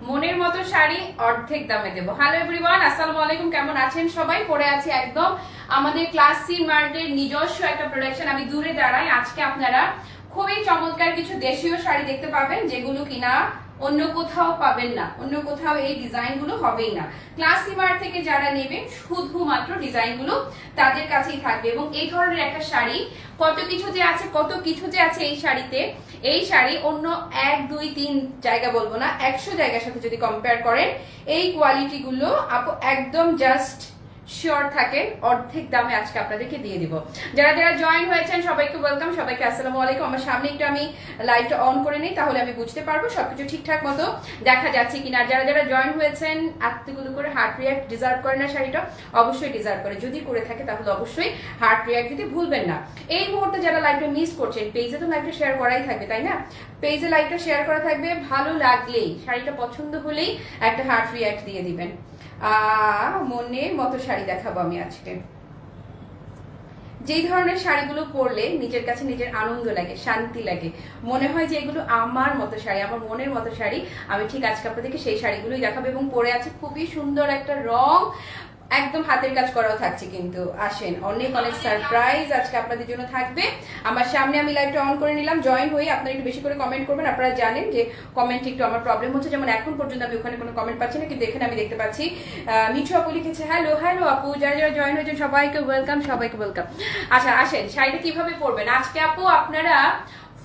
মনের মতো শাড়ি অর্ধেক দামে দেবো। হ্যালো এভরিওয়ান, আসসালামু আলাইকুম। কেমন আছেন সবাই? পরে আছি একদম আমাদের ক্লাস সি মার্টের নিজস্ব একটা প্রোডাকশন। আমি দূরে দাঁড়াই। আজকে আপনারা খুবই চমৎকার কিছু দেশীয় শাড়ি দেখতে পাবেন, যেগুলো কিনা অন্য কোথাও পাবেন না, অন্য কোথাও এই ডিজাইন গুলো হবেই না। ক্লাস সি মার্ট থেকে যারা নেবেন শুধুমাত্র ডিজাইন গুলো তাদের কাছেই থাকবে। এবং এই ধরনের একটা শাড়ি কত কিছু যে আছে, কত কিছু যে আছে এই শাড়িতে। এই শাড়ি অন্য 1 2 3 জায়গা বলবো না, 100 জায়গার সাথে যদি কম্পেয়ার করেন, এই কোয়ালিটি গুলো আপু একদম জাস্ট শিওর থাকেন অর্ধেক দামে আজকে আপনাদেরকে দিয়ে দিব। যারা যারা জয়েন হয়েছেন সবাইকে ওয়েলকাম, সবাইকে আসসালামু আলাইকুম। আমার সামনে একটু আমি লাইভটা অন করে নিই, তাহলে আমি বুঝতে পারবো সবকিছু ঠিকঠাক মতো দেখা যাচ্ছে কিনা। যারা যারা জয়েন হয়েছেন, এতগুলো করে হার্ট রিয়াক্ট ডিজার্ভ করে না শাড়িটা? অবশ্যই ডিজার্ভ করে। যদি করে থাকে তাহলে অবশ্যই হার্ট রিয়াক্ট দিতে ভুলবেন না। এই মুহূর্তে যারা লাইভটা মিস করছেন, পেজে তো লাইভটা শেয়ার করাই থাকবে, তাই না? পেজে লাইভটা শেয়ার করা থাকবে, ভালো লাগলেই, শাড়িটা পছন্দ হলেই একটা হার্ট রিয়াক্ট দিয়ে দিবেন। মনের মতো শাড়ি দেখাবো আমি আজকে। যেই ধরনের শাড়িগুলো পরলে নিজের কাছে নিজের আনন্দ লাগে, শান্তি লাগে, মনে হয় যে এগুলো আমার মতো শাড়ি, আমার মনের মতো শাড়ি, আমি ঠিক আজকে আপনাদেরকে সেই শাড়িগুলোই দেখাবো। এবং পরে আছে খুবই সুন্দর একটা রং, একদম হাতের কাজ করাও থাকছে। কিন্তু আসেন, অনেক অনেক সারপ্রাইজ আজকে আপনাদের জন্য থাকবে। আমার সামনে আমি লাইভটা অন করে নিলাম, জয়েন হয়ে আপনারা একটু বেশি করে কমেন্ট করবেন। আপনারা জানেন যে কমেন্ট একটু আমার প্রবলেম হচ্ছে, যেমন এখন পর্যন্ত আমি ওখানে কোনো কমেন্ট পাচ্ছি না, কিন্তু এখানে আমি দেখতে পাচ্ছি। মিঠু আপু লিখেছে হ্যালো হ্যালো আপু। যারা যারা জয়েন হয়েছেন সবাইকে ওয়েলকাম, সবাইকে ওয়েলকাম। আচ্ছা আসেন, শাড়িটা কিভাবে পরবেন আজকে আপু? আপনারা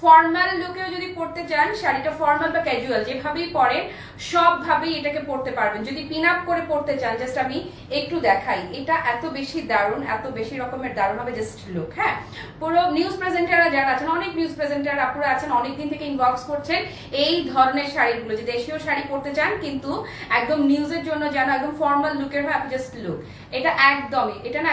ফর্মাল লুকেও যদি পড়তে চান, শাড়িটা ফর্মাল বা ক্যাজুয়াল যেভাবেই পরেন সবভাবেই এটাকে পড়তে পারবেন। যদি পিন আপ করে পড়তে চান, জাস্ট আমি একটু দেখাই, এটা এত বেশি দারুণ, এত বেশি রকমের দারুণ হবে। Just look. হ্যাঁ, পুরো নিউজ প্রেজেন্টাররা যারা আছেন, অনেক নিউজ প্রেজেন্টার আপুরা আছেন, অনেকদিন থেকে ইনবক্স করছেন এই ধরনের শাড়িগুলো, যে দেশীয় শাড়ি পড়তে চান কিন্তু একদম নিউজের জন্য যেন একদম ফর্মাল লুকের হয়। আপনি জাস্ট লুক, এটা একদমই, এটা না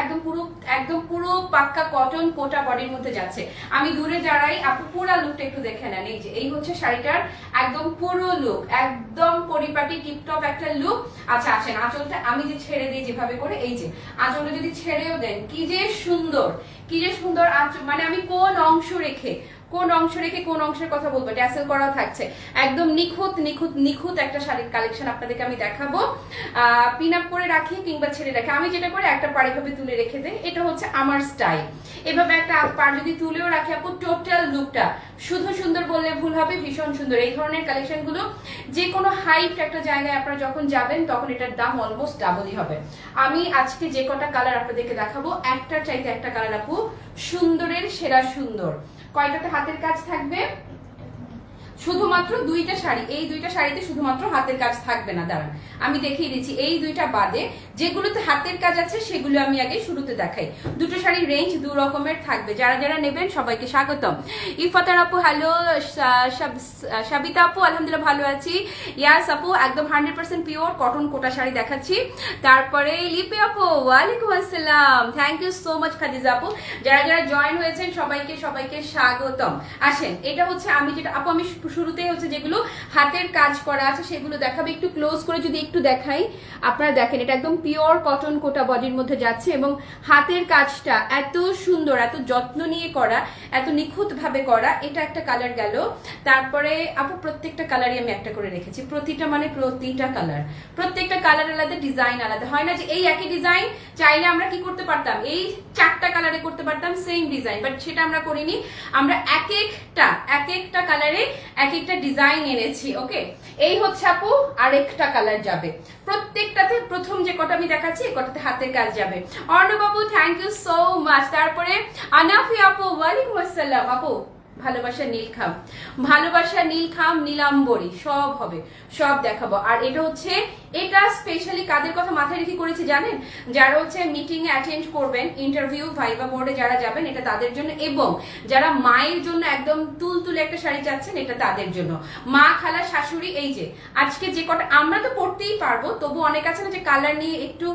একদম পুরো পাক্কা কটন কোটা বডির মধ্যে যাচ্ছে। আমি দূরে দাঁড়াই, আপু পুরো লুকটা একটু দেখে নেন। এই যে এই হচ্ছে শাড়িটার একদম পুরো লুক, একদম পরিপাটি টিপটপ একটা লুক। আচ্ছা আসেন, আঁচলটা আমি যে ছেড়ে দিই যেভাবে করে, এই যে আঁচলটা যদি ছেড়েও দেন, কি যে সুন্দর, কি যে সুন্দর আঁচল। মানে আমি কোন অংশ রেখে কোন অংশের কথা বলবো, ট্যাসেল করাও থাকছে, একদম নিখুঁত নিখুঁত নিখুঁত একটা শাড়ির কালেকশন আপনাদেরকে আমি দেখাবো। পিন আপ করে রাখি কিংবা ছেড়ে রাখি, আমি যেটা করে একটা পাড় এভাবে তুলে রেখে দেই, এটা হচ্ছে আমার স্টাইল। এভাবে একটা পাড় যদি তুলেও রাখি আপু, টোটাল লুকটা শুধু সুন্দর বললে ভুল হবে, ভীষণ সুন্দর। এই ধরনের কালেকশন গুলো যে কোনো হাইট একটা জায়গায় আপনারা যখন যাবেন, তখন এটার দাম অলমোস্ট ডাবলই হবে। আমি আজকে যে কটা কালার আপনাদেরকে দেখাবো, একটার চাইতে একটা কালার আপু সুন্দরের সেরা সুন্দর। কয়টাতে হাতের কাজ থাকবে? শুধুমাত্র দুইটা শাড়ি, এই দুইটা শাড়িতে শুধুমাত্র হাতের কাজ থাকবে না। দাঁড়ান আমি দেখিয়ে দিচ্ছি, এই দুইটা বাদে যেগুলোতে হাতের কাজ আছে সেগুলো আমি আগে শুরুতে দেখাই। দুটো শাড়ির রেঞ্জ দু রকমের থাকবে। যারা যারা নেবেন সবাইকে স্বাগতম। ইফাতার আপু হ্যালো, সাবিতা আপু আলহামদুলিল্লাহ ভালো আছি। ইয়াস আপু একদম 100% পিওর কটন কোটা শাড়ি দেখাচ্ছি। তারপরে লিপি আপু ওয়ালাইকুম আসসালাম, thank you so much. Khadija আপু, যারা যারা জয়েন হয়েছেন সবাইকে সবাইকে স্বাগতম। আসেন, এটা হচ্ছে আমি যেটা আপু, আমি শুরুতেই হচ্ছে যেগুলো হাতের কাজ করা আছে সেগুলো দেখাবে। একটু ক্লোজ করে যদি একটু দেখাই, আপনারা দেখেন এটা একদম পিওর কটন কোটা বডির মধ্যে যাচ্ছে এবং হাতের কাজটা এত সুন্দর, এত যত্ন নিয়ে করা, এত নিখুঁত ভাবে করা। এটা একটা কালার গেল। তারপরে আপু প্রত্যেকটা কালারই আমি একটা করে রেখেছি, প্রতিটা মানে প্রতিটা কালার, প্রত্যেকটা কালার আলাদা, ডিজাইন আলাদা। হয় না যে এই একই ডিজাইন, চাইলে আমরা কি করতে পারতাম, এই 4টা কালারে করতে পারতাম সেম ডিজাইন, বাট সেটা আমরা করিনি। আমরা এক একটা কালারে এক একটা ডিজাইন এনেছি। ওকে, এই হচ্ছে আপু আরেকটা কালার যাবে। প্রত্যেকটাতে প্রথম যে কটা আমি দেখাচ্ছি এই কটাতে হাতের কাজ যাবে। অর্ণবাবু থ্যাংক ইউ সো মাচ। তারপরে আনাফি আপু ওয়ালাইকুম আসসালাম। আপু ভালোবাসা নীলখাম, ভালোবাসা নীলখাম, নীলাম্বরী সব হবে, সব দেখাবো। আর এটা হচ্ছে, এটা স্পেশালি কাদের কথা মাথায় রেখে করেছি জানেন? যারা হচ্ছে মিটিং এ অ্যাটেন্ড করবেন, ইন্টারভিউ ভাইবা বোর্ডে যারা যাবেন, এটা তাদের জন্য। এবং যারা মায়ের জন্য একদম তুলতুলে একটা শাড়ি চাচ্ছেন, এটা তাদের জন্য। মা, খালা, শাশুড়ি, এই যে আজকে যে কটা আমরা তো পড়তেই পারবো, তবু অনেক আছে না যে কালার নিয়ে একটু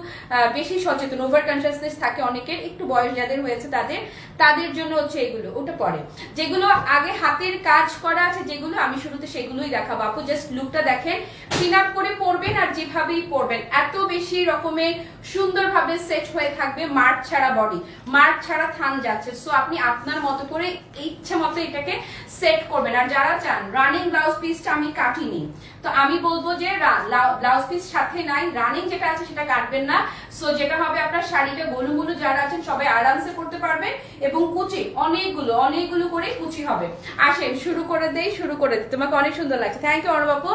বেশি সচেতন, ওভার কনসিয়াসনেস থাকে অনেকের, একটু বয়স যাদের হয়েছে তাদের জন্য হচ্ছে এগুলো। ওটা পরে যেগুলো আগে হাতের কাজ করা আছে যেগুলো, আমি শুরুতে সেগুলোই দেখাবো আপু। জাস্ট লুকটা দেখেন, পিন আপ করে পরবেন আর যেভাবেই পরবেন এত বেশি রকমের সুন্দরভাবে সেট হয়ে থাকবে। মার্ক ছাড়া বডি, মার্ক ছাড়া থান যাচ্ছে। সো আপনি আপনার মতো করে ইচ্ছা মতো এটাকে সেট করবেন। আর যারা চান রানিং ব্লাউজ পিসটা আমি কাটিনি, তো আমি বলবো যে ব্লাউজ পিস সাথে নাই, রানিং যেটা আছে সেটা কাটবেন না। সো যেটা হবে আপনার শাড়িটা গোলু গোলু যারা আছেন সবাই আরামসে করতে পারবেন, এবং কুচি অনেকগুলো করে কুচি হবে। আসেন শুরু করে দেই, শুরু করে দিই। তোমাকে অনেক সুন্দর লাগছে, থ্যাংক ইউ অর্ণব আপু।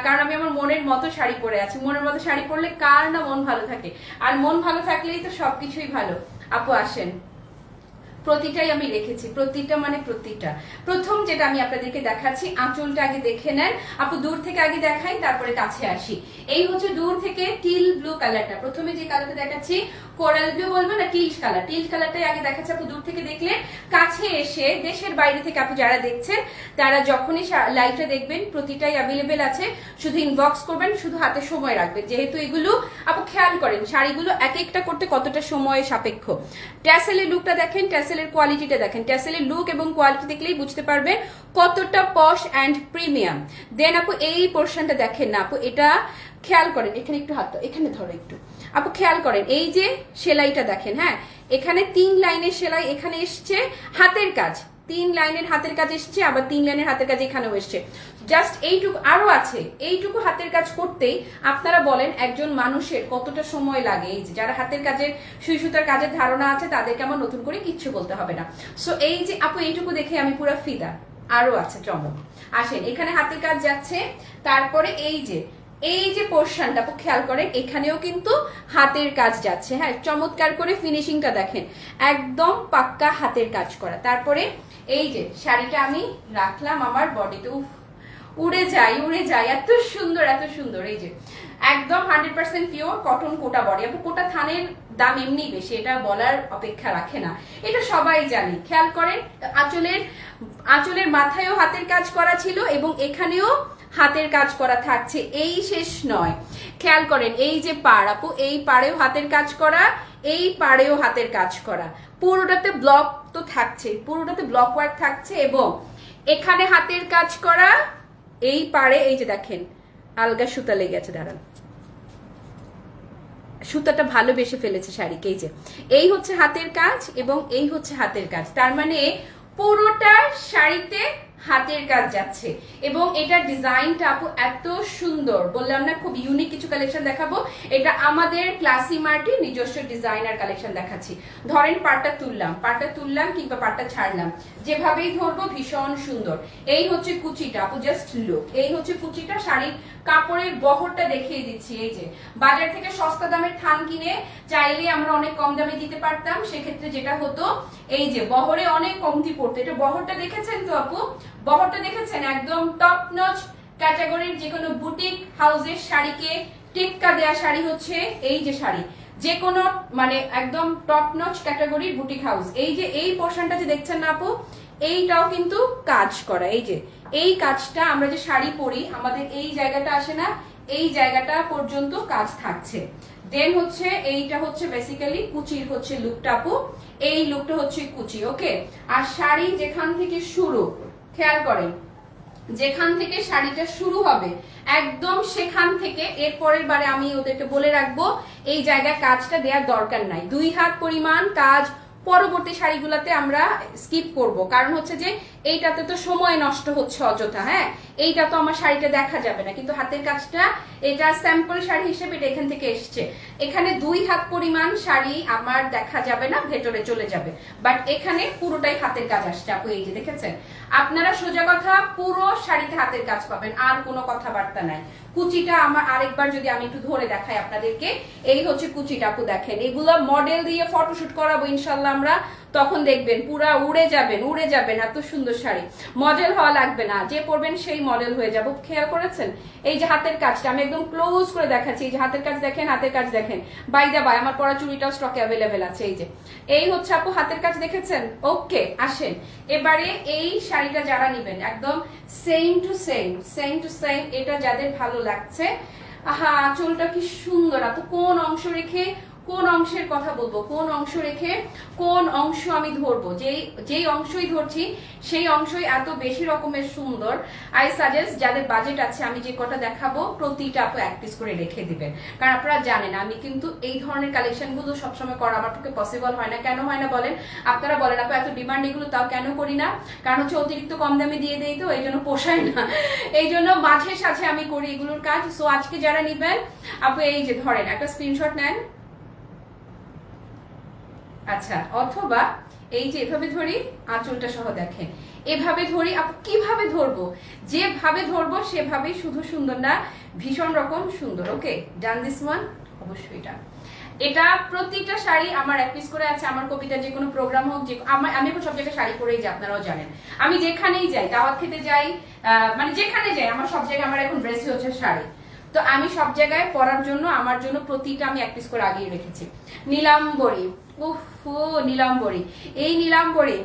কারণ আমি আমার মনের মতো শাড়ি পরে আছি। মনের মতো শাড়ি পরলে কার না মন ভালো থাকে, আর মন ভালো থাকলেই তো সবকিছুই ভালো। আপু আসেন, প্রতিটাই আমি রেখেছি, প্রতিটা মানে প্রতিটা। প্রথম যেটা আমি আপনাদেরকে দেখাচ্ছি, আঁচলটা আগে দেখে নেন আপু। দূর থেকে আগে দেখাই, তারপরে কাছে আসি। এই হচ্ছে দূর থেকে টিল ব্লু কালারটা। প্রথমে যে কালারটা দেখাচ্ছি কোরাল ব্লু বলবো না, টিল কালার, টিল কালারটাই আগে দেখাচ্ছি আপু দূর থেকে দেখলে। কাছে এসে দেশের বাইরে থেকে আপু যারা দেখছেন তারা যখনই লাইভটা দেখবেন, প্রতিটাই অ্যাভেলেবেল আছে। শুধু ইনবক্স করবেন, শুধু হাতে সময় রাখবেন, যেহেতু এগুলো আপু খেয়াল করেন শাড়িগুলো এক একটা করতে কতটা সময় সাপেক্ষ। ট্যাসেলের লুকটা দেখেন, ট্যাসেলের কোয়ালিটিটা দেখেন, ট্যাসেলের লুক এবং কোয়ালিটি দেখলেই বুঝতে পারবেন কতটা পশ অ্যান্ড প্রিমিয়াম। দেন আপু এই পোর্শনটা দেখেন না আপু, এটা খেয়াল করেন, এখানে একটু হাত, এখানে ধরো একটু আপু, খেয়াল করেন এই যে সেলাইটা দেখেন। হ্যাঁ, এখানে 3 লাইনের সেলাই, এখানে এসছে হাতের কাজ, 3 লাইনের হাতের কাজ এসছে, আবার 3 লাইনের হাতের কাজ এখানেও এসছে। জাস্ট এইটুকু আরো আছে, এইটুকু হাতের কাজ করতেই আপনারা বলেন একজন মানুষের কতটা সময় লাগে। এই যে যারা হাতের কাজের সুই সুতার কাজের ধারণা আছে তাদেরকে আমার নতুন করে কিচ্ছু বলতে হবে না। সো এই যে আপু এইটুকু দেখে আমি পুরো ফিদা। আরো আছে চমক। আসেন, এখানে হাতের কাজ যাচ্ছে, তারপরে এই যে পোর্শনটা আপু খেয়াল করেন, এখানেও কিন্তু হাতের কাজ যাচ্ছে। হ্যাঁ, চমৎকার করে ফিনিশিংটা দেখেন, একদম পাক্কা হাতের কাজ করা। তারপরে এই যে শাড়িটা আমি রাখলাম আমার বডিতে, উড়ে যায়, এত সুন্দর এত সুন্দর। এই যে একদম 100% পিওর কটন কোটা বডি। আপু কোটা থানের দাম এমনি বেশি, এটা বলার অপেক্ষা রাখে না, এটা সবাই জানি। খেয়াল করেন আঁচলের মাথায়ও হাতের কাজ করা ছিল, এবং এখানেও হাতের কাজ করা থাকছে। এই শেষ নয়, খেয়াল করেন এই যে পাড় আপু, এই পাড়েও হাতের কাজ করা, এই পাড়েও হাতের কাজ করা। পুরোটাতে ব্লক তো থাকছে, পুরোটাতে ব্লক ওয়ার্ক থাকছে, এবং এখানে হাতের কাজ করা, এই পাড়ে এই যে দেখেন আলগা সুতা লেগে আছে, দাঁড়ান, সুতাটা ভালোবেসে ফেলেছে শাড়িকে। এই যে এই হচ্ছে হাতের কাজ এবং এই হচ্ছে হাতের কাজ, তার মানে পুরোটা শাড়িতে হাতের কাজ যাচ্ছে। এবং এটা ডিজাইনটা আপু এত সুন্দর, বললাম না খুব ইউনিক কিছু কালেকশন দেখাবো। এটা আমাদের ক্লাসি মার্টির নিজস্ব ডিজাইনার কালেকশন দেখাচ্ছি। ধরেন পাড়টা তুললাম কিংবা পাড়টা ছাড়লাম, যেভাবেই ধরবো ভীষণ সুন্দর। এই হচ্ছে কুচিটা আপু, জাস্ট লুক, এই হচ্ছে কুচিটা। শাড়ির কাপড়ের বহরটা দেখিয়ে দিচ্ছি। এই যে বাজার থেকে সস্তা দামের থান কিনে চাইলে আমরা অনেক কম দামে দিতে পারতাম, সেক্ষেত্রে যেটা হতো এই যে বহরে অনেক কমতি পড়তো। এটা বহরটা দেখেছেন তো আপু, বহরটা দেখেছেন, একদম টপ নচ ক্যাটাগরির যে কোনো বুটিক হাউসের শাড়িকে টেক্কা দেয়া শাড়ি হচ্ছে এই যে শাড়ি, যে কোনো মানে একদম টপ নচ ক্যাটাগরির বুটিক হাউস। এই যে এই পোর্শনটা যে দেখছেন না আপু, এইটাও কিন্তু কাজ করা। এই যে এই কাজটা আমরা যে শাড়ি পরি আমাদের এই জায়গাটা আসে না, এই জায়গাটা পর্যন্ত কাজ থাকছে। দেন হচ্ছে এইটা হচ্ছে বেসিক্যালি কুচির হচ্ছে লুকটা আপু, এই লুকটা হচ্ছে কুচি। ওকে, আর শাড়ি যেখান থেকে শুরু, খেয়াল করেন যেখান থেকে শাড়িটা শুরু হবে একদম সেখান থেকে, এর পরের বারে আমি ওদেরকে বলে রাখবো এই জায়গায় কাজটা দেওয়ার দরকার নাই। 2 হাত পরিমাণ কাজ পরবর্তী শাড়িগুলোতে আমরা স্কিপ করব, কারণ হচ্ছে যে এইটাতে তো সময় নষ্ট হচ্ছে অযথা। হ্যাঁ, এইটা তো আমার শাড়িটা দেখা যাবে না, কিন্তু হাতের কাজটা এটা স্যাম্পল শাড়ি হিসেবে এটা এখান থেকে এসছে। এখানে 2 হাত পরিমাণ শাড়ি আমার দেখা যাবে না, ভেতরে চলে যাবে, বাট এখানে পুরোটাই হাতের কাজ আসছে আপু। এই যে দেখেছেন, আপনারা সোজা কথা পুরো শাড়িতে হাতের কাজ পাবেন, আর কোনো কথাবার্তা নাই। কুচিটা আমার আরেকবার যদি আমি একটু ধরে দেখাই আপনাদেরকে, এই হচ্ছে কুচিটা আপু দেখেন। এগুলো মডেল দিয়ে ফটোশুট করাবো ইনশাল্লাহ আমরা, তখন দেখবেন পুরা উড়ে যাবেন। এত সুন্দর শাড়ি, মডেল হওয়া লাগবে না, যে পরবেন সেই মডেল হয়ে যাবো। খেয়াল করেছেন এই যে হাতের কাজটা আমি একদম ক্লোজ করে দেখাচ্ছি। এই যে হাতের কাজ দেখেন, হাতের কাজ দেখেন। বাই দা বাই আমার পরা চুড়িটাও স্টকে অ্যাভেলেবেল আছে। এই যে এই হচ্ছে আপু হাতের কাজ, দেখেছেন। ওকে, আসেন এবারে এই শাড়িটা যারা নিবেন একদম সেম টু সেম, এটা যাদের ভালো লাগছে, আহা আঁচলটা কি সুন্দর আপু, কোন অংশ রেখে কোন অংশের কথা বলবো, কোন অংশ রেখে কোন অংশ আমি ধরবো, যেই অংশই ধরছি সেই অংশই এত বেশি রকমের সুন্দর। আই সাজেস্ট যাদের বাজেট আছে আমি যে কটা দেখাবো প্রতিটা আপু এক পিস করে রেখে দিবেন, কারণ আপনারা জানেন আমি কিন্তু এই ধরনের কালেকশন গুলো সবসময় করা আমার পক্ষে পসিবল হয় না। কেন হয় না বলেন? আপনারা বলেন আপু এত ডিমান্ড এগুলো তাও কেন করি না? কারণ হচ্ছে অতিরিক্ত কম দামে দিয়ে দেই তো, এই জন্য পোষায় না, এই জন্য মাঝে সাঝে আমি করি এগুলোর কাজ। সো আজকে যারা নিবেন আপু এই যে ধরেন একটা স্ক্রিনশট নেন, আচ্ছা, অথবা এই যে এভাবে ধরি আঁচলটা সহ দেখেন, এভাবে ধরি। আপু কিভাবে ধরবো? যেভাবে ধরবো সেভাবেই শুধু সুন্দর না, ভীষণ রকম সুন্দর। ওকে, ডান দিস ওয়ান, অবশ্যই এটা এটা প্রতিটা শাড়ি আমার এক পিস করে আছে। আমার কবিতা যে কোনো প্রোগ্রাম হোক, যে আমি এখন সব জায়গায় শাড়ি পরেই যাই, আপনারাও জানেন। আমি যেখানেই যাই, দাওয়াত খেতে যাই, মানে যেখানে যাই আমার সব জায়গায় আমার এখন ড্রেসই হচ্ছে শাড়ি। তো আমি সব জায়গায় পরার জন্য আমার জন্য প্রতিটা আমি এক পিস করে আগিয়ে রেখেছি। নীলাম্বরী, উফ নীলাম্বরী, এই নীলাম্বরী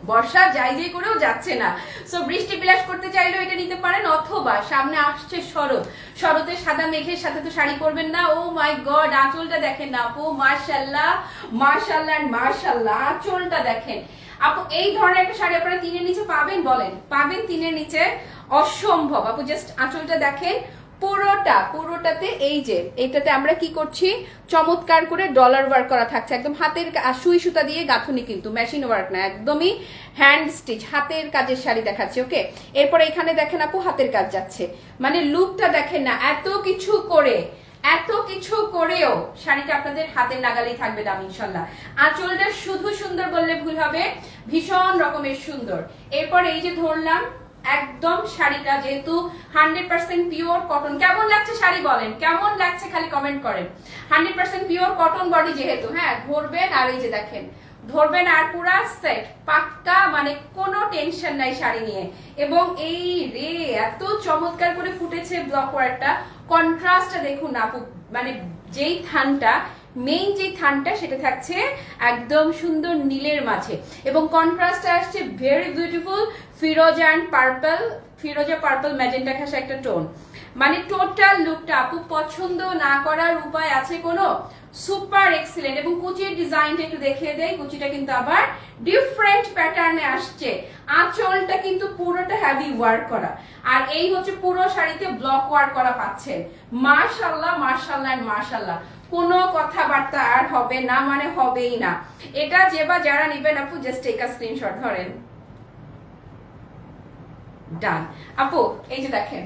বর্ষা যাই যাই করেও যাচ্ছে না। সো বৃষ্টি বিলাস করতে চাইলেও এটা নিতে পারেন, অথবা সামনে আসছে শরৎ, শরতে সাদা মেঘের সাথে তো শাড়ি পরবেন না। ও মাই গড, আঁচলটা দেখেন না আপু, মাশাআল্লাহ মাশাআল্লাহ মাশাআল্লাহ, আঁচলটা দেখেন আপু। এই ধরনের একটা শাড়ি আপনারা 3 এর নিচে পাবেন? বলেন পাবেন 3 এর নিচে? অসম্ভব আপু। জাস্ট আঁচলটা দেখেন, পুরোটাতে এই যে এইটাতে আমরা কি করছি, চমৎকার করে ডলার ওয়ার্ক করা থাকছে, একদম হাতের সুই সুতা দিয়ে গাঁথুনি, কিন্তু মেশিন ওয়ার্ক না, একদমই হ্যান্ড স্টিচ হাতের কাজের শাড়ি দেখাচ্ছি। ওকে, এরপরে এখানে দেখেন আপু হাতের কাজ যাচ্ছে, মানে লুকটা দেখেন না, এত কিছু করেও শাড়িটা আপনাদের হাতের নাগালেই থাকবে দাম ইনশাল্লাহ। আঁচলটা শুধু সুন্দর বললে ভুল হবে, ভীষণ রকমের সুন্দর। এরপর এই যে ধরলাম একদম শাড়িটা যেহেতু 100% পিওর কটন। কেমন লাগছে শাড়ি বলেন, কেমন লাগছে খালি কমেন্ট করেন। 100% পিওর কটন বডি যেহেতু, হ্যাঁ ধরবেন, আর এই যে দেখেন ধরবেন, আর পুরা সেট পাক্কা, মানে কোনো টেনশন নাই শাড়ি নিয়ে। এবং এই রে এত চমৎকার করে ফুটেছে ব্লক ওয়ার্কটা, কন্ট্রাস্টটা দেখুন না আপু, মানে যেই থানটা মেইন যে থানটা সেটা থাকছে একদম সুন্দর নীলের মাঝে, এবং কন্ট্রাস্টটা আসছে ভেরি বিউটিফুল ফিরোজা এন্ড পার্পল, ফিরোজা পার্পল ম্যাজেন্টা ঘাসা একটা টোন। মানে টোটাল লুকটা আপু পছন্দ না করার উপায় আছে কোনো? Super excellent. এবং কুচির ডিজাইনটা একটু দেখিয়ে দেয়, কুচিটা কিন্তু আবার ডিফারেন্ট প্যাটার্নে আসছে, আঁচলটা কিন্তু পুরোটা হেভি ওয়ার্ক করা, আর এই হচ্ছে পুরো শাড়িতে ব্লক ওয়ার্ক করা পাচ্ছেন। মাশাআল্লাহ মাশাআল্লাহ এন্ড মাশাআল্লাহ, কোনো কথাবার্তা আর হবে না, মানে হবেই না। এটা যে বা যারা নিবেন আপু জাস্ট টেক আ স্ক্রিনশট, ধরেন ডান। আপু এই যে দেখেন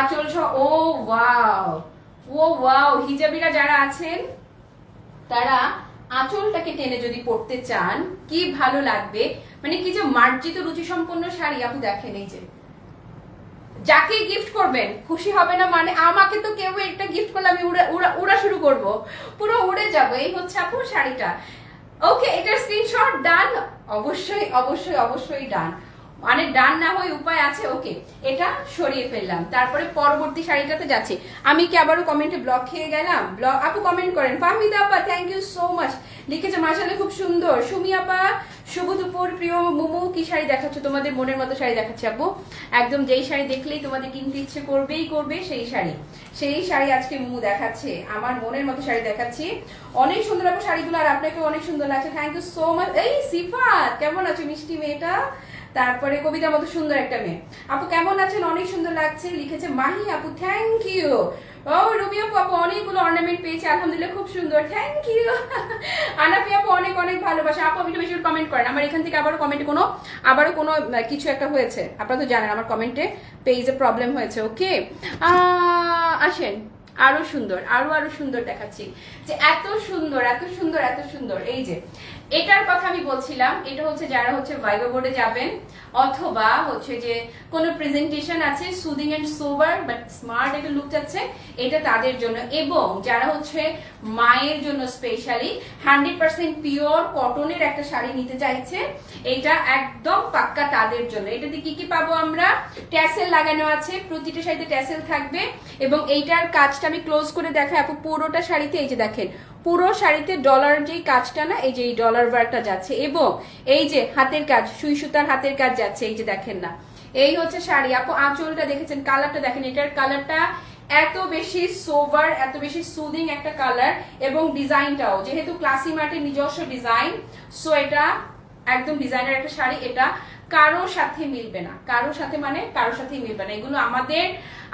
আঁচল সহ, ও ওয়াও, হিজাবিরা যারা আছেন তারা আঁচলটাকে টেনে যদি পড়তে চান কি ভালো লাগবে, মানে কি যে মার্জিত রুচি সম্পন্ন শাড়ি। আপু দেখেন এই যে, যাকে গিফট করবেন খুশি হবে না, মানে আমাকে তো কেউ একটা গিফট করলে আমি উড়া শুরু করব, পুরো উড়ে যাব। এই হচ্ছে আপু শাড়িটা। ওকে, এটার স্ক্রিনশট ডান, অবশ্যই অবশ্যই অবশ্যই ডান, মানে ডান না হয়ে উপায় আছে। ওকে, এটা সরিয়ে ফেললাম, তারপরে পরবর্তী শাড়িটাতে যাচ্ছি। আমি কি আবারও কমেন্টে ব্লক খেয়ে গেলাম? ব্লক আপু কমেন্ট করেন। ফাহমিদা আপা থ্যাংক ইউ সো মাচ, লিখেছে মাশাআল্লাহ খুব সুন্দর। সুমি আপা, শুভ দুপুর প্রিয় মুমু, কি শাড়ি দেখাচ্ছ? তোমাদের মনের মতো শাড়ি দেখাচ্ছি আপু, একদম যেই শাড়ি দেখলেই তোমাদের কিনতে ইচ্ছে করবে সেই শাড়ি আজকে মুমু দেখাচ্ছে, আমার মনের মতো শাড়ি দেখাচ্ছি। অনেক সুন্দর আপু শাড়িগুলো, আর আপনাকে অনেক সুন্দর লাগছে, থ্যাংক ইউ সো মাচ। এই সিফাত কেমন আছো মিষ্টি মেয়েটা? তারপরে কবিতার মতো সুন্দর একটা মেয়ে, আপু কেমন আছেন? অনেক সুন্দর লাগছে, লিখেছে মাহি আপু, থ্যাংক ইউ। ও রুবি আপু, আপু অনেকগুলো অর্নামেন্ট পেয়েছে, আলহামদুলিল্লাহ খুব সুন্দর, থ্যাংক ইউ। আনাফি আপু অনেক অনেক ভালোবাসা। আপু একটু বেশি কমেন্ট করেন, আমার এখান থেকে আবারও কোনো কিছু একটা হয়েছে, আপনারা তো জানেন আমার কমেন্টে পেজে প্রবলেম হয়েছে। ওকে, আসেন আরো সুন্দর, আরো সুন্দর দেখাচ্ছি, যে এত সুন্দর এত সুন্দর এত সুন্দর। এই যে এটার কথা আমি বলছিলাম, এটা হচ্ছে যারা হচ্ছে ভাইবা বোর্ডে যাবেন, অথবা হচ্ছে যে কোনো প্রেজেন্টেশন আছে, soothing and sober but smart একটা লুক যাচ্ছে, এটা তাদের জন্য। এবং যারা হচ্ছে মায়ের জন্য স্পেশালি 100% পিওর কটনের একটা শাড়ি নিতে চাইছে, এটা একদম পাক্কা তাদের জন্য। এটাতে কি কি পাবো আমরা? ট্যাসেল লাগানো আছে, প্রতিটা শাড়িতে ট্যাসেল থাকবে, এবং এইটার কাজটা আমি ক্লোজ করে দেখাই আপু। পুরোটা শাড়িতে এই যে দেখেন, পুরো শাড়িতে ডলার যেই কাজটা না, এই যে এই ডলার ওয়ার্কটা যাচ্ছে, এবং এই যে হাতের কাজ, সুই সুতার হাতের কাজ যাচ্ছে, এই যে দেখেন না। এই হচ্ছে শাড়ি আপু। আঁচলটা দেখেছেন, কালারটা দেখেন, এটার কালারটা এত বেশি সোভার, এত বেশি সুদিং একটা কালার, এবং ডিজাইনটাও যেহেতু ক্লাসি মার্টের নিজস্ব ডিজাইন, সো এটা একদম ডিজাইনার একটা শাড়ি। এটা কারো সাথে মিলবে না, কারো সাথে মানে কারো সাথেই মিলবে না। এগুলো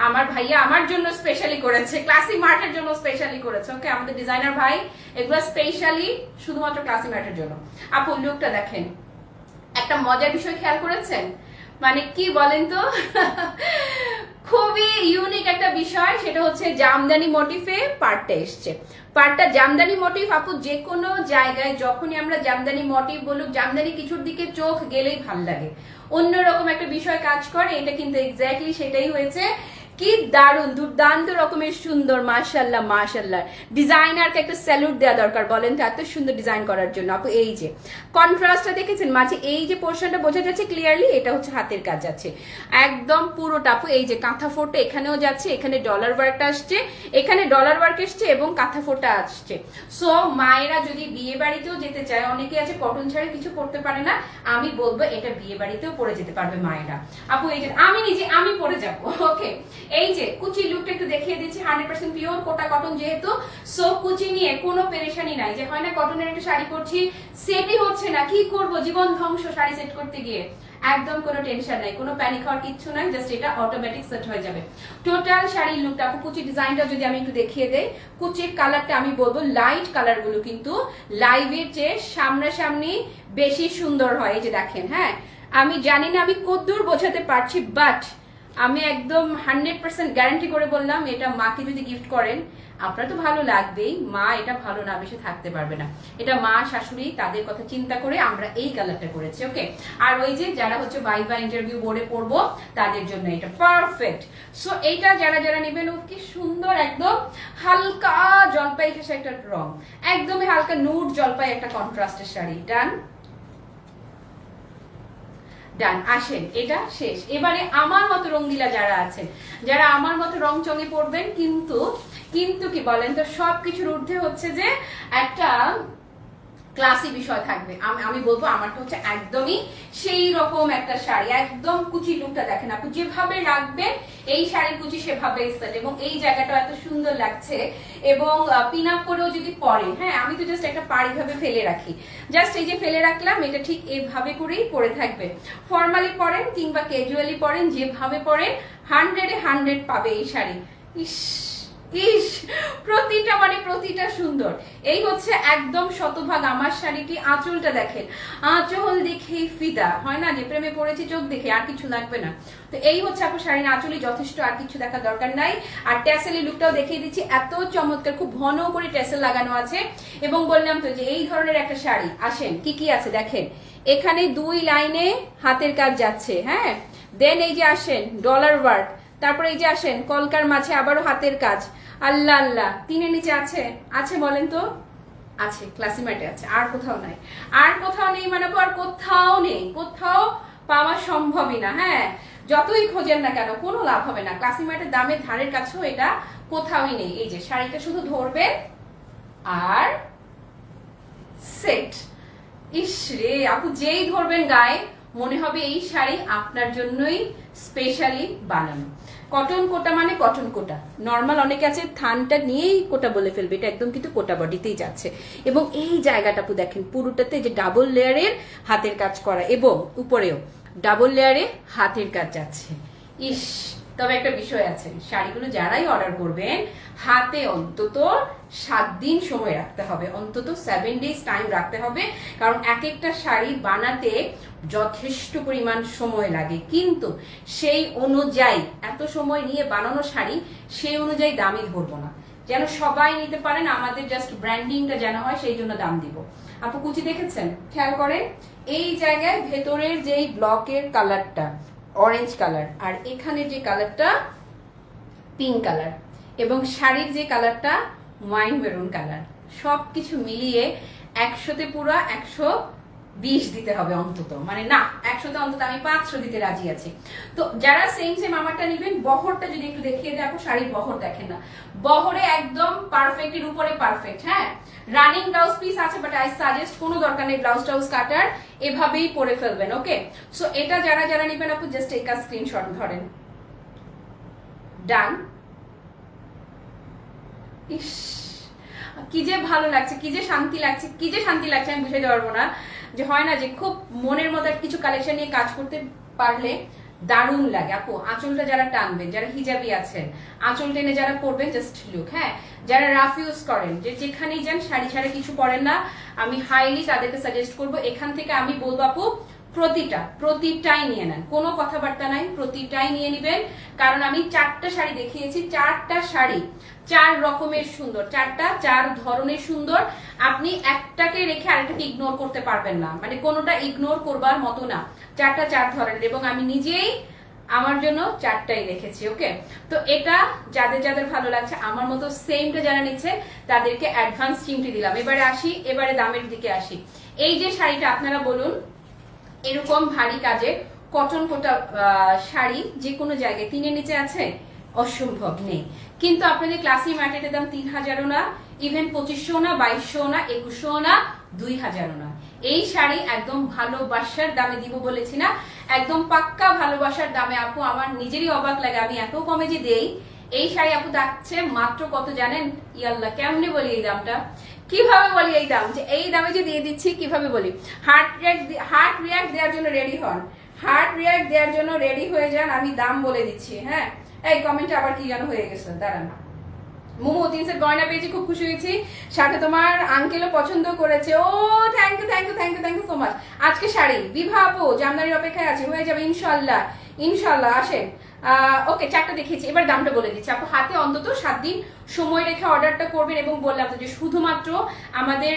আমার ভাইয়া আমার জন্য স্পেশালি করেছে, ক্লাসি মার্টের জন্য স্পেশালি করেছে। ওকে, আমাদের ডিজাইনার ভাই এগুলো স্পেশালি শুধুমাত্র ক্লাসি মার্টের জন্য। আপু লুকটা দেখেন, একটা মজার বিষয় খেয়াল করেছেন? মানে কি বলেন তো খুবই ইউনিক একটা বিষয়, সেটা হচ্ছে জামদানি মোটিফে পার্টটা এসছে। পার্টটা জামদানি মোটিভ। আপু যে কোনো জায়গায় যখনই আমরা জামদানি মোটিভ বলুক, জামদানি কিছুর দিকে চোখ গেলেই ভাল লাগে, অন্যরকম একটা বিষয় কাজ করে। এটা কিন্তু এক্স্যাক্টলি সেটাই হয়েছে। কি দারুণ, দুর্দান্ত রকমের সুন্দর, মাশাআল্লাহ মাশাআল্লাহ। ডিজাইনারকে একটা স্যালুট দেওয়া দরকার, বলেন তো, এত সুন্দর ডিজাইন করার জন্য। আপু এই যে কন্ট্রাস্টটা দেখেছেন মাঝে, এই যে পোর্শনটা বোঝা যাচ্ছে ক্লিয়ারলি, এটা হচ্ছে হাতের কাজ যাচ্ছে একদম পুরোটা। আপু এই যে কাঁথা ফোটা এখানেও যাচ্ছে, এখানে ডলার ওয়ার্কটা আসছে, এখানে ডলার ওয়ার্ক এসছে এবং কাঁথা ফোটা আসছে। সো মায়েরা যদি বিয়ে বাড়িতেও যেতে চায়, অনেকে আছে কটন ছাড়া কিছু পরতে পারে না, আমি বলবো এটা বিয়ে বাড়িতেও পরে যেতে পারবে মায়েরা। আপু এই যে আমি পরে যাবো। ওকে, এই যে কুচি লুকটা একটু দেখিয়ে দিচ্ছি, 100% পিওর কোটা কটন যেহেতু, সো কুচি নিয়ে কোনো পেরেশানি নাই। যে হয় না কটনের একটা শাড়ি পরছি, সেটই হচ্ছে না, কি করব, জীবন ধ্বংস শাড়ি সেট করতে গিয়ে, একদম কোনো টেনশন নাই, কোনো প্যানিক হওয়ার কিচ্ছু নাই, জাস্ট এটা অটোমেটিক সেট হয়ে যাবে। টোটাল শাড়ির লুকটা, আপু কুচি ডিজাইনটা যদি আমি একটু দেখিয়ে দেই, কুচির কালারটা আমি বলবো লাইট কালার গুলো কিন্তু লাইভের চেয়ে সামনাসামনি বেশি সুন্দর হয়। এই যে দেখেন, হ্যাঁ আমি জানি না আমি কতদূর বোঝাতে পারছি, বাট আমি একদম 100% গ্যারান্টি করে বললাম, এটা মাকে যদি গিফট করেন আপনার তো ভালো লাগবেই, মা এটা ভালো না বেশি থাকতে পারবে না। এটা মা শাশুড়ি তাদের কথা চিন্তা করে আমরা এই কালারটা করেছি। ওকে, আর ওই যে যারা হচ্ছে ভাইভা ইন্টারভিউ বোর্ডে পড়বো তাদের জন্য এটা পারফেক্ট। সো এইটা যারা যারা নেবেন, কি সুন্দর একদম হালকা জলপাই ঘেঁষা একটা রং, একদমই হালকা নুড জলপাই একটা কন্ট্রাস্টের শাড়ি। ডান ডান, আসেন এটা শেষ। এবারে আমার মতো রঙ্গিলা যারা আছেন, যারা আমার মতো রং চঙে পড়বেন, কিন্তু কিন্তু কি বলেন তো, সবকিছুর ঊর্ধ্বে হচ্ছে যে একটা ক্লাসি বিষয় থাকবে। আমি বলবো আমারটা হচ্ছে একদমই সেই রকম একটা শাড়ি, একদম কুচি লুকটা দেখেন আপু, যেভাবে রাখবেন এই শাড়ির কুচি সেভাবে সেট, এবং এই জায়গাটা এত সুন্দর লাগছে। এবং পিন আপ করেও যদি পরেন, হ্যাঁ আমি তো জাস্ট একটা পাড়ি ভাবে ফেলে রাখি, জাস্ট এই যে ফেলে রাখলাম, এটা ঠিক এইভাবে করেই পরে থাকবে। ফর্মালি পরেন কিংবা ক্যাজুয়ালি পরেন, যেভাবে পরেন 100-এ 100 পাবে এই শাড়ি। ইস ইস, প্রতিটা মানে প্রতিটা সুন্দর। এই হচ্ছে একদম শতভাগ আমার শাড়িটি। আঁচলটা দেখেন, আঁচল দেখেই ফিদা, হয় না যে প্রেমে পড়েছি চোখ দেখে, আর কিছু লাগবে না। তো এই হচ্ছে আপু শাড়ির আঁচলই যথেষ্ট, আর কিছু দেখার দরকার নাই। আর ট্যাসেলের লুকটাও দেখিয়ে দিচ্ছি, এত চমৎকার, খুব ঘন করে ট্যাসেল লাগানো আছে। এবং বললাম তো যে এই ধরনের একটা শাড়ি, আসেন কি কি আছে দেখেন, এখানে 2 লাইনে হাতের কাজ যাচ্ছে, হ্যাঁ, দেন এই যে আসেন ডলার ওয়ার্ক, তারপরে এই যে আসেন কলকার মাঝে আবারও হাতের কাজ। আল্লাহ আল্লাহ, 3-এর নিচে আছে, আছে বলেন তো, আছে, ক্লাসি মার্টে আছে, আর কোথাও নাই। আর কোথাও নেই মানে আর কোথাও নেই, কোথাও পাওয়া সম্ভবই না। হ্যাঁ, যতই খোঁজেন না কেন কোনো লাভ হবে না, ক্লাসি মার্টের দামের ধারের কাছেও এটা কোথাওই নেই। এই যে শাড়িটা শুধু ধরবেন আর সেট। ইস রে আপু, যেই ধরবেন গায়ে মনে হবে এই শাড়ি আপনার জন্যই স্পেশালি বানানো। কটন কোটা মানে কটন কোটা, নর্মাল অনেকে আছে থানটা নিয়েই কোটা বলে ফেলবে, এটা একদম কিন্তু কোটা বডিতেই যাচ্ছে। এবং এই জায়গাটা আপু দেখেন পুরোটাতে যে ডাবল লেয়ারের হাতের কাজ করা, এবং উপরেও ডাবল লেয়ারে হাতের কাজ যাচ্ছে। ইস, তবে একটা বিষয় আছে, শাড়িগুলো যারাই অর্ডার করবেন হাতে অন্তত 7 দিন সময় রাখতে হবে, অন্তত 7 days টাইম রাখতে হবে, কারণ এক একটা শাড়ি বানাতে যথেষ্ট পরিমাণ সময় লাগে। কিন্তু সেই অনুযায়ী এত সময় নিয়ে বানানো শাড়ি সেই অনুযায়ী দামই ধরবো না, যেন সবাই নিতে পারেন, আমাদের জাস্ট ব্র্যান্ডিংটা যেন হয়, সেই জন্য দাম দিব। আপু কুচি দেখেছেন, খেয়াল করেন এই জায়গায় ভেতরের যেই ব্লকের কালারটা অরেঞ্জ কালার, আর এখানে যে কালারটা পিঙ্ক কালার, এবং শাড়ির যে কালারটা ওয়াইন মেরুন কালার, সবকিছু মিলিয়ে 100-তে পুরো 120 দিতে হবে অন্তত, মানে না 100-তে অন্তত আমি 500 দিতে রাজি আছি। তো যারা সেম আমারটা নেবেন, বহরটা যদি একটু দেখিয়ে দেখো, শাড়ির বহর দেখেন না, বহরে একদম পারফেক্ট, এর উপরে পারফেক্ট। হ্যাঁ, রানিং ব্লাউজ পিস আছে, বাট আই সাজেস্ট কোনো দরকার নেই ব্লাউজ টাউজ কাটার, এভাবেই পরে ফেলবেন। ওকে, সো এটা যারা যারা নেবেন আপু জাস্ট একটা স্ক্রিনশট ধরেন। ডান ইস, কি যে ভালো লাগছে, কি যে শান্তি লাগছে, কি যে শান্তি লাগছে আমি বুঝাইতে পারবো না। যে হয় না যে খুব মনের মতো কিছু কালেকশন নিয়ে কাজ করতে পারলে দারুণ লাগে। আপু আঁচলটা যারা টানবেন, যারা হিজাবি আছেন, আঁচল টেনে যারা করবেন, জাস্ট লুক। হ্যাঁ, যারা রাফ ইউজ করেন, যে যেখানেই যান শাড়ি ছাড়া কিছু পরেন না, আমি হাইলি তাদেরকে সাজেস্ট করবো। এখান থেকে আমি বলবো আপু প্রতিটাই নিয়ে নেন, কোনো কথাবার্তা নাই, প্রতিটাই নিয়ে নেবেন। কারণ আমি 4টা শাড়ি দেখিয়েছি, 4টা শাড়ি 4 রকমের সুন্দর, 4টা 4 ধরনের সুন্দর। আপনি একটাকে রেখে আরেকটাকে ইগনোর করতে পারবেন না, মানে কোনোটা ইগনোর করবার মতো না। 4টা 4 ধরনের, এবং আমি নিজেই আমার জন্য 4টাই রেখেছি। ওকে, তো এটা যাদের যাদের ভালো লাগছে, আমার মতো সেমটা যারা নিচ্ছে তাদেরকে অ্যাডভান্স চিমটি দিলাম। এবারে দামের দিকে আসি। এই যে শাড়িটা আপনারা বলুন, এরকম ভারী কাজে কটন কোটা শাড়ি যে কোনো জায়গায় 3-এর নিচে আছে? অসম্ভব নেই। কিন্তু আপনাদের ক্লাসি ম্যাটের দাম 3000ও না, ইভেন 2500 না, 2200 না, 2100 না, 2000ও না। এই শাড়ি একদম ভালোবাসার দামে দিব বলেছি না, একদম পাক্কা ভালোবাসার দামে। আপু আমার নিজেরই অবাক লাগে আমি এত কমে যে দেই। এই শাড়ি আপু থাকছে মাত্র কত জানেন? ইয়াল্লাহ, কেমনে বলি এই দামটা, কিভাবে বলি এই দাম, যে এই দামে যে দিয়ে দিচ্ছি কিভাবে বলি। হার্ট রিয়াক্ট দেওয়ার জন্য রেডি হন, হার্ট রিয়াক্ট দেওয়ার জন্য রেডি হয়ে যান। আমি দাম বলে দিচ্ছি। হ্যাঁ, এই কমেন্টে আবার কি যেন হয়ে গেছে, দাঁড়ান। মোমো 3 সেট গয়না পেয়েছি, খুব খুশি হয়েছি, সাথে তোমার আঙ্কেলও পছন্দ করেছে। ও thank you thank you thank you thank you so much. আজকে শাড়ি বিভা আপু জামদানির অপেক্ষায় আছে, হয়ে যাবে ইনশাল্লাহ ইনশাল্লাহ। আসেন। ওকে, 4টা দেখিয়েছি, এবার দামটা বলে দিচ্ছি। আপু হাতে অন্তত 7 দিন সময় রেখে অর্ডারটা করবেন, এবং বললাম তো যে শুধুমাত্র আমাদের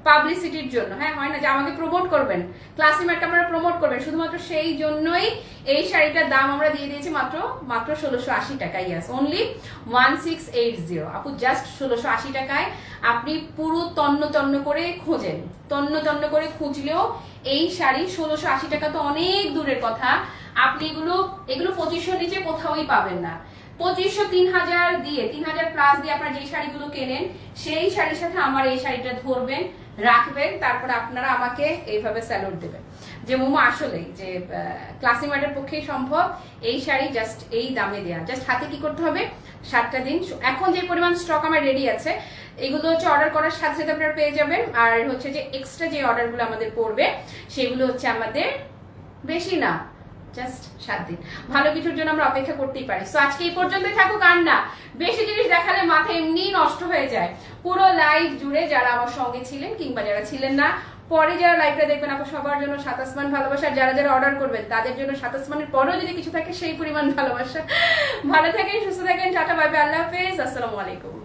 পাবলিসিটির জন্য। হ্যাঁ, হয় না যে আমাকে প্রমোট করবেন, ক্লাসি ম্যাটটা আপনারা প্রমোট করবেন, শুধুমাত্র সেই জন্যই এই শাড়িটার দাম আমরা দিয়ে দিয়েছি মাত্র 1680 টাকায়। ইয়াস, অনলি 1680। আপু জাস্ট 1680 টাকায় আপনি পুরো তন্ন তন্ন করে খোঁজেন, তন্ন তন্ন করে খুঁজলেও এই শাড়ি 1680 টাকা তো অনেক দূরের কথা। আপনি এগুলো 2500 নিচে কোথাওই পাবেন না। 2500 3000 দিয়ে, 3000 প্লাস দিয়ে আপনারা যে শাড়িগুলো কেনেন, সেই শাড়ির সাথে আমার এই শাড়িটা ধরবেন, রাখবেন, তারপর আপনারা আমাকে এইভাবে স্যালুট দেবেন যে মোমো আসলেই যে ক্লাসি ম্যাটের পক্ষেই সম্ভব এই শাড়ি জাস্ট এই দামে দেয়া। জাস্ট হাতে কি করতে হবে, 7টা দিন। এখন যে পরিমাণ স্টক আমার রেডি আছে, এগুলো হচ্ছে অর্ডার করার সাথে সাথে আপনারা পেয়ে যাবেন। আর হচ্ছে যে এক্সট্রা যে অর্ডারগুলো আমাদের পড়বে, সেগুলো হচ্ছে আমাদের বেশি না, জাস্ট 7 দিন। ভালো কিছুর জন্য আমরা অপেক্ষা করতেই পারি। সো আজকে এই পর্যন্তই থাকুক, আর না বেশি জিনিস দেখালে মাথা এমনি নষ্ট হয়ে যায়। পুরো লাইভ জুড়ে যারা আমার সঙ্গে ছিলেন কিংবা যারা ছিলেন না, পরে যারা লাইভটা দেখবেন, আপু সবার জন্য 7 আসমান ভালোবাসা। যারা যারা অর্ডার করবেন তাদের জন্য 7 আসমানের পরেও যদি কিছু থাকে সেই পরিমাণ ভালোবাসা। ভালো থাকেন, সুস্থ থাকেন, টাটা, বাই বাই, আল্লাহ হাফেজ, আসসালামু আলাইকুম।